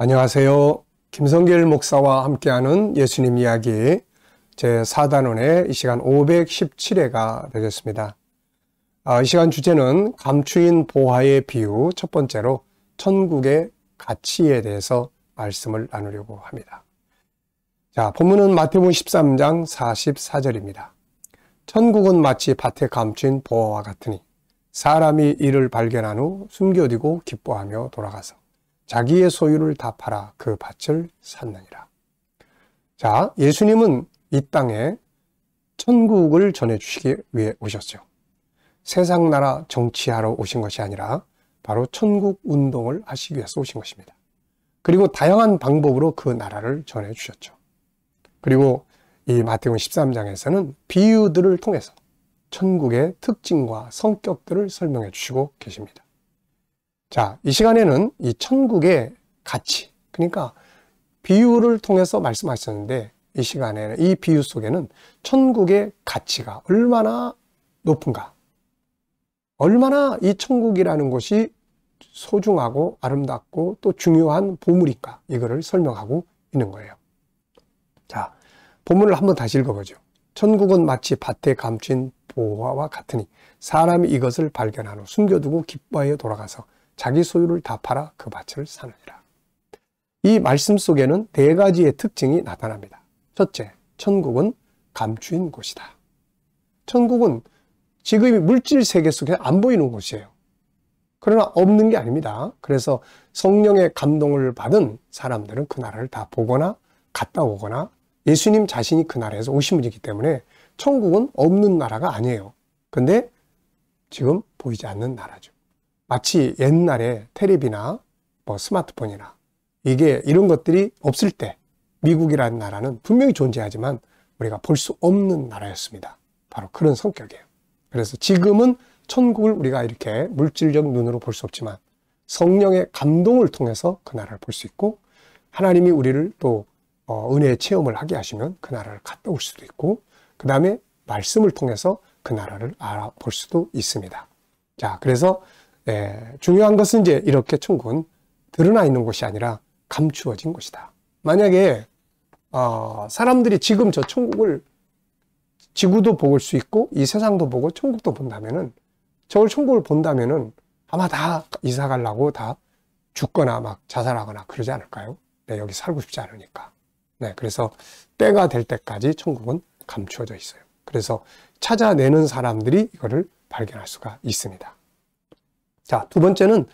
안녕하세요. 김성길 목사와 함께하는 예수님 이야기 제4단원의 이 시간 517회가 되겠습니다. 이 시간 주제는 감추인 보화의 비유, 첫 번째로 천국의 가치에 대해서 말씀을 나누려고 합니다. 자, 본문은 마태복음 13장 44절입니다. 천국은 마치 밭에 감추인 보화와 같으니 사람이 이를 발견한 후 숨겨두고 기뻐하며 돌아가서 자기의 소유를 다 팔아 그 밭을 샀느니라. 자, 예수님은 이 땅에 천국을 전해주시기 위해 오셨죠. 세상 나라 정치하러 오신 것이 아니라 바로 천국 운동을 하시기 위해서 오신 것입니다. 그리고 다양한 방법으로 그 나라를 전해주셨죠. 그리고 이 마태복음 13장에서는 비유들을 통해서 천국의 특징과 성격들을 설명해 주시고 계십니다. 자, 이 시간에는 이 천국의 가치, 그러니까 비유를 통해서 말씀하셨는데 이 시간에는 이 비유 속에는 천국의 가치가 얼마나 높은가, 얼마나 이 천국이라는 것이 소중하고 아름답고 또 중요한 보물인가, 이거를 설명하고 있는 거예요. 자, 본문을 한번 다시 읽어보죠. 천국은 마치 밭에 감춘 보화와 같으니 사람이 이것을 발견한 후 숨겨두고 기뻐하여 돌아가서 자기 소유를 다 팔아 그 밭을 사느니라. 이 말씀 속에는 네 가지의 특징이 나타납니다. 첫째, 천국은 감추인 곳이다. 천국은 지금 물질 세계 속에 안 보이는 곳이에요. 그러나 없는 게 아닙니다. 그래서 성령의 감동을 받은 사람들은 그 나라를 다 보거나 갔다 오거나 예수님 자신이 그 나라에서 오신 분이기 때문에 천국은 없는 나라가 아니에요. 근데 지금 보이지 않는 나라죠. 마치 옛날에 텔레비나 스마트폰이나 이런 것들이 없을 때 미국이라는 나라는 분명히 존재하지만 우리가 볼 수 없는 나라였습니다. 바로 그런 성격이에요. 그래서 지금은 천국을 우리가 이렇게 물질적 눈으로 볼 수 없지만 성령의 감동을 통해서 그 나라를 볼 수 있고, 하나님이 우리를 또 은혜의 체험을 하게 하시면 그 나라를 갔다 올 수도 있고, 그 다음에 말씀을 통해서 그 나라를 알아볼 수도 있습니다. 자, 그래서 중요한 것은 이제 이렇게 천국은 드러나 있는 곳이 아니라 감추어진 곳이다. 만약에 사람들이 지금 저 천국을 지구도 볼 수 있고 이 세상도 보고 천국도 본다면은, 저 천국을 본다면은 아마 다 이사 가려고 다 죽거나 막 자살하거나 그러지 않을까요? 네, 여기 살고 싶지 않으니까. 네, 그래서 때가 될 때까지 천국은 감추어져 있어요. 그래서 찾아내는 사람들이 이거를 발견할 수가 있습니다. 자, 두 번째는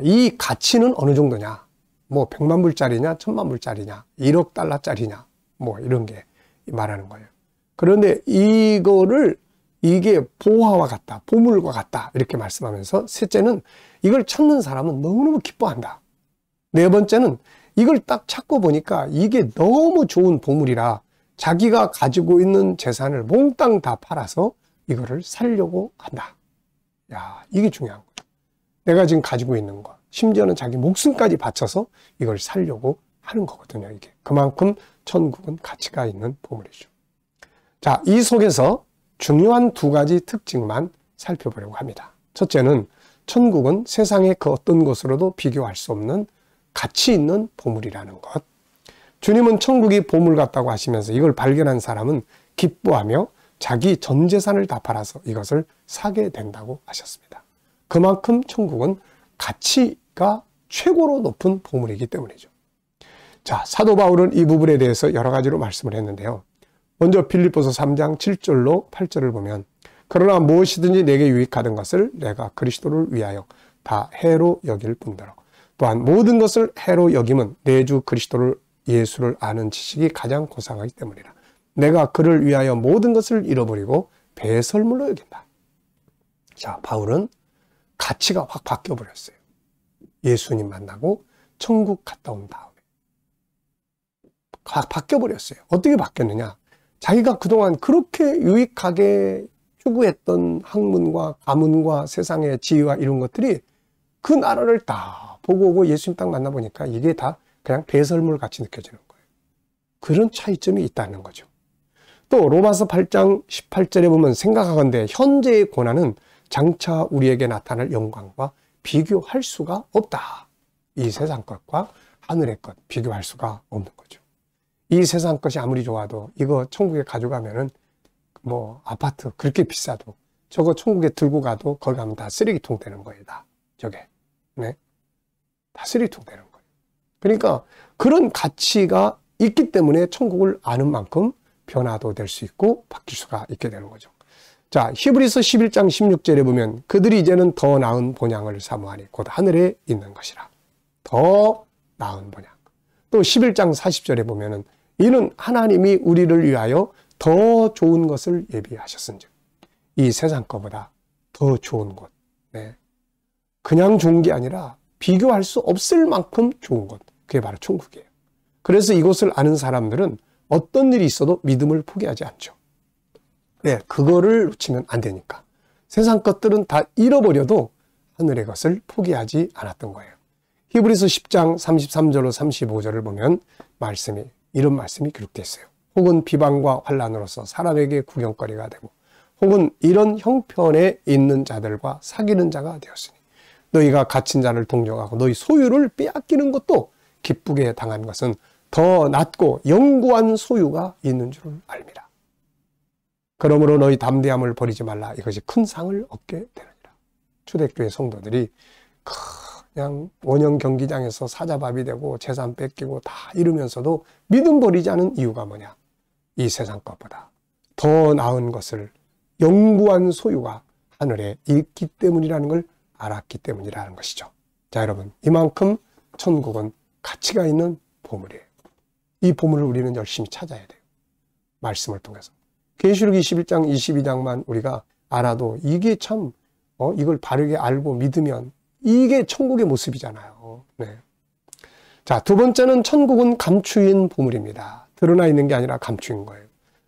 이 가치는 어느 정도냐, 100만 불짜리냐 1000만 불짜리냐 1억 달러짜리냐 이런 게 말하는 거예요. 그런데 이게 보화와 같다, 보물과 같다 이렇게 말씀하면서, 셋째는 이걸 찾는 사람은 너무너무 기뻐한다. 네 번째는 이걸 딱 찾고 보니까 이게 너무 좋은 보물이라 자기가 가지고 있는 재산을 몽땅 다 팔아서 이거를 살려고 한다. 야, 이게 중요한 거예요. 내가 지금 가지고 있는 거, 심지어는 자기 목숨까지 바쳐서 이걸 살려고 하는 거거든요. 이게 그만큼 천국은 가치가 있는 보물이죠. 자, 이 속에서 중요한 두 가지 특징만 살펴보려고 합니다. 첫째는 천국은 세상의 그 어떤 것으로도 비교할 수 없는 가치 있는 보물이라는 것. 주님은 천국이 보물 같다고 하시면서 이걸 발견한 사람은 기뻐하며 자기 전 재산을 다 팔아서 이것을 사게 된다고 하셨습니다. 그만큼 천국은 가치가 최고로 높은 보물이기 때문이죠. 자, 사도 바울은 이 부분에 대해서 여러 가지로 말씀을 했는데요. 먼저 빌립보서 3장 7절로 8절을 보면, 그러나 무엇이든지 내게 유익하던 것을 내가 그리스도를 위하여 다 해로 여길 뿐더러 또한 모든 것을 해로 여김은 내 주 그리스도를 예수를 아는 지식이 가장 고상하기 때문이라. 내가 그를 위하여 모든 것을 잃어버리고 배설물로 여긴다. 자, 바울은 가치가 확 바뀌어버렸어요. 예수님 만나고 천국 갔다 온 다음에 바뀌어버렸어요. 어떻게 바뀌었느냐? 자기가 그동안 그렇게 유익하게 추구했던 학문과 가문과 세상의 지위와 이런 것들이 그 나라를 다 보고 오고 예수님 딱 만나보니까 이게 다 그냥 배설물 같이 느껴지는 거예요. 그런 차이점이 있다는 거죠. 또 로마서 8장 18절에 보면, 생각하건대 현재의 고난은 장차 우리에게 나타날 영광과 비교할 수가 없다. 이 세상 것과 하늘의 것 비교할 수가 없는 거죠. 이 세상 것이 아무리 좋아도 이거 천국에 가져가면은 뭐 아파트 그렇게 비싸도 저거 천국에 들고 가도 거기 가면 다 쓰레기통 되는 거예요. 다 저게. 네. 다 쓰레기통 되는 거예요. 그러니까 그런 가치가 있기 때문에 천국을 아는 만큼 변화도 될 수 있고 바뀔 수가 있게 되는 거죠. 자, 히브리서 11장 16절에 보면 그들이 이제는 더 나은 본향을 사모하니 곧 하늘에 있는 것이라. 더 나은 본향. 또 11장 40절에 보면은 이는 하나님이 우리를 위하여 더 좋은 것을 예비하셨은즉. 이 세상 것보다 더 좋은 것. 네. 그냥 좋은 게 아니라 비교할 수 없을 만큼 좋은 것. 그게 바로 천국이에요. 그래서 이것을 아는 사람들은 어떤 일이 있어도 믿음을 포기하지 않죠. 네, 그거를 놓치면 안 되니까. 세상 것들은 다 잃어버려도 하늘의 것을 포기하지 않았던 거예요. 히브리서 10장 33절로 35절을 보면 이런 말씀이 기록되어 있어요. 혹은 비방과 환난으로서 사람에게 구경거리가 되고 혹은 이런 형편에 있는 자들과 사귀는 자가 되었으니 너희가 갇힌 자를 동정하고 너희 소유를 빼앗기는 것도 기쁘게 당한 것은 더 낫고 영구한 소유가 있는 줄 알미라. 그러므로 너희 담대함을 버리지 말라. 이것이 큰 상을 얻게 되느니라. 초대교회 성도들이 그냥 원형 경기장에서 사자밥이 되고 재산 뺏기고 다 이러면서도 믿음 버리지 않은 이유가 뭐냐? 이 세상 것보다 더 나은 것을 영구한 소유가 하늘에 있기 때문이라는 걸 알았기 때문이라는 것이죠. 자, 여러분, 이만큼 천국은 가치가 있는 보물이에요. 이 보물을 우리는 열심히 찾아야 돼요. 말씀을 통해서. 계시록 21장, 22장만 우리가 알아도 이게 참 이걸 바르게 알고 믿으면 이게 천국의 모습이잖아요. 네. 자, 두 번째는 천국은 감추인 보물입니다. 드러나 있는 게 아니라 감추인 거예요.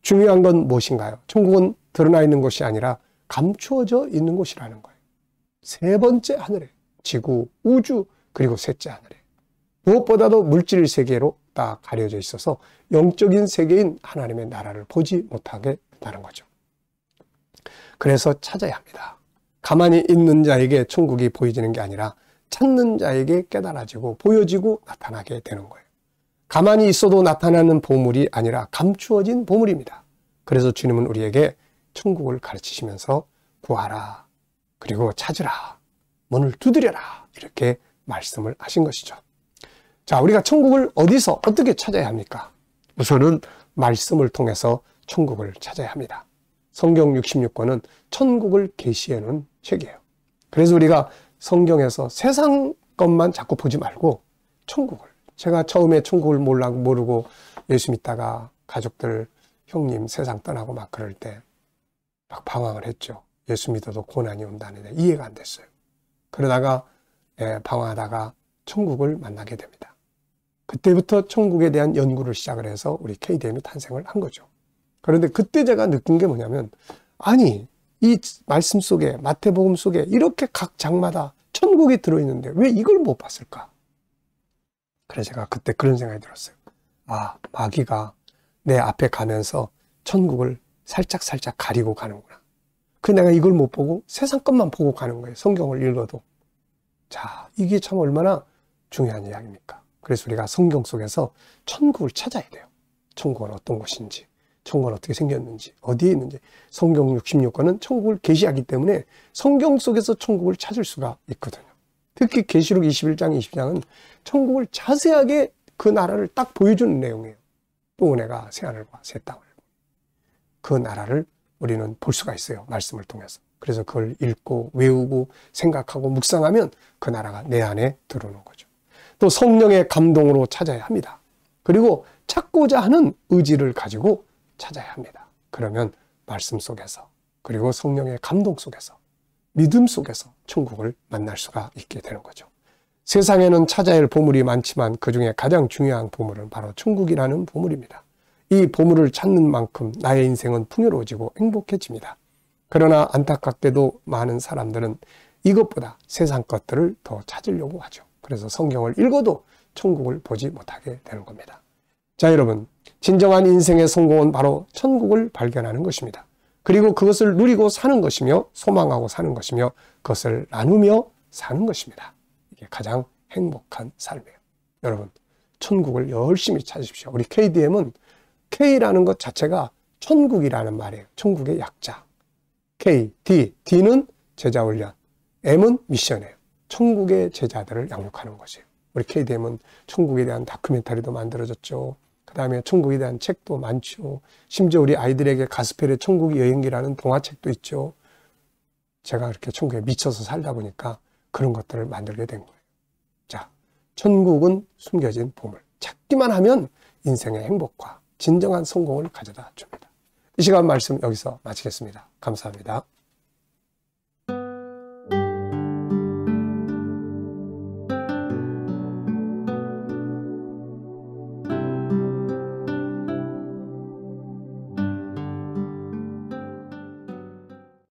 중요한 건 무엇인가요? 천국은 드러나 있는 것이 아니라 감추어져 있는 곳이라는 거예요. 세 번째 하늘에, 지구, 우주, 그리고 셋째 하늘에. 무엇보다도 물질 세계로 딱 가려져 있어서 영적인 세계인 하나님의 나라를 보지 못하게 된다는 거죠. 그래서 찾아야 합니다. 가만히 있는 자에게 천국이 보여지는 게 아니라 찾는 자에게 깨달아지고 보여지고 나타나게 되는 거예요. 가만히 있어도 나타나는 보물이 아니라 감추어진 보물입니다. 그래서 주님은 우리에게 천국을 가르치시면서 구하라, 그리고 찾으라, 문을 두드려라 이렇게 말씀을 하신 것이죠. 자, 우리가 천국을 어디서 어떻게 찾아야 합니까? 우선은 말씀을 통해서 천국을 찾아야 합니다. 성경 66권은 천국을 계시해 놓은 책이에요. 그래서 우리가 성경에서 세상 것만 자꾸 보지 말고 천국을, 제가 처음에 천국을 모르고 예수 믿다가 가족들, 형님 세상 떠나고 막 그럴 때 막 방황을 했죠. 예수 믿어도 고난이 온다는데 이해가 안 됐어요. 그러다가 방황하다가 천국을 만나게 됩니다. 그때부터 천국에 대한 연구를 시작을 해서 우리 KDM이 탄생을 한 거죠. 그런데 그때 제가 느낀 게 뭐냐면, 아니, 이 말씀 속에, 마태복음 속에 이렇게 각 장마다 천국이 들어있는데 왜 이걸 못 봤을까? 그래서 제가 그때 그런 생각이 들었어요. 아, 마귀가 내 앞에 가면서 천국을 살짝 가리고 가는구나. 그 내가 이걸 못 보고 세상 것만 보고 가는 거예요. 성경을 읽어도. 자, 이게 참 얼마나 중요한 이야기입니까? 그래서 우리가 성경 속에서 천국을 찾아야 돼요. 천국은 어떤 곳인지, 천국은 어떻게 생겼는지, 어디에 있는지. 성경 66권은 천국을 계시하기 때문에 성경 속에서 천국을 찾을 수가 있거든요. 특히 계시록 21장, 22장은 천국을 자세하게 그 나라를 딱 보여주는 내용이에요. 또 은혜가 새하늘과 새 땅을. 그 나라를 우리는 볼 수가 있어요. 말씀을 통해서. 그래서 그걸 읽고 외우고 생각하고 묵상하면 그 나라가 내 안에 들어오는 거죠. 또 성령의 감동으로 찾아야 합니다. 그리고 찾고자 하는 의지를 가지고 찾아야 합니다. 그러면 말씀 속에서, 그리고 성령의 감동 속에서, 믿음 속에서 천국을 만날 수가 있게 되는 거죠. 세상에는 찾아야 할 보물이 많지만 그중에 가장 중요한 보물은 바로 천국이라는 보물입니다. 이 보물을 찾는 만큼 나의 인생은 풍요로워지고 행복해집니다. 그러나 안타깝게도 많은 사람들은 이것보다 세상 것들을 더 찾으려고 하죠. 그래서 성경을 읽어도 천국을 보지 못하게 되는 겁니다. 자, 여러분, 진정한 인생의 성공은 바로 천국을 발견하는 것입니다. 그리고 그것을 누리고 사는 것이며 소망하고 사는 것이며 그것을 나누며 사는 것입니다. 이게 가장 행복한 삶이에요. 여러분, 천국을 열심히 찾으십시오. 우리 KDM은 K라는 것 자체가 천국이라는 말이에요. 천국의 약자. K, D. D는 제자 훈련. M은 미션이에요. 천국의 제자들을 양육하는 것이에요. 우리 KDM은 천국에 대한 다큐멘터리도 만들어졌죠. 그 다음에 천국에 대한 책도 많죠. 심지어 우리 아이들에게 가스펠의 천국의 여행기라는 동화책도 있죠. 제가 그렇게 천국에 미쳐서 살다 보니까 그런 것들을 만들게 된 거예요. 자, 천국은 숨겨진 보물. 찾기만 하면 인생의 행복과 진정한 성공을 가져다 줍니다. 이 시간 말씀 여기서 마치겠습니다. 감사합니다.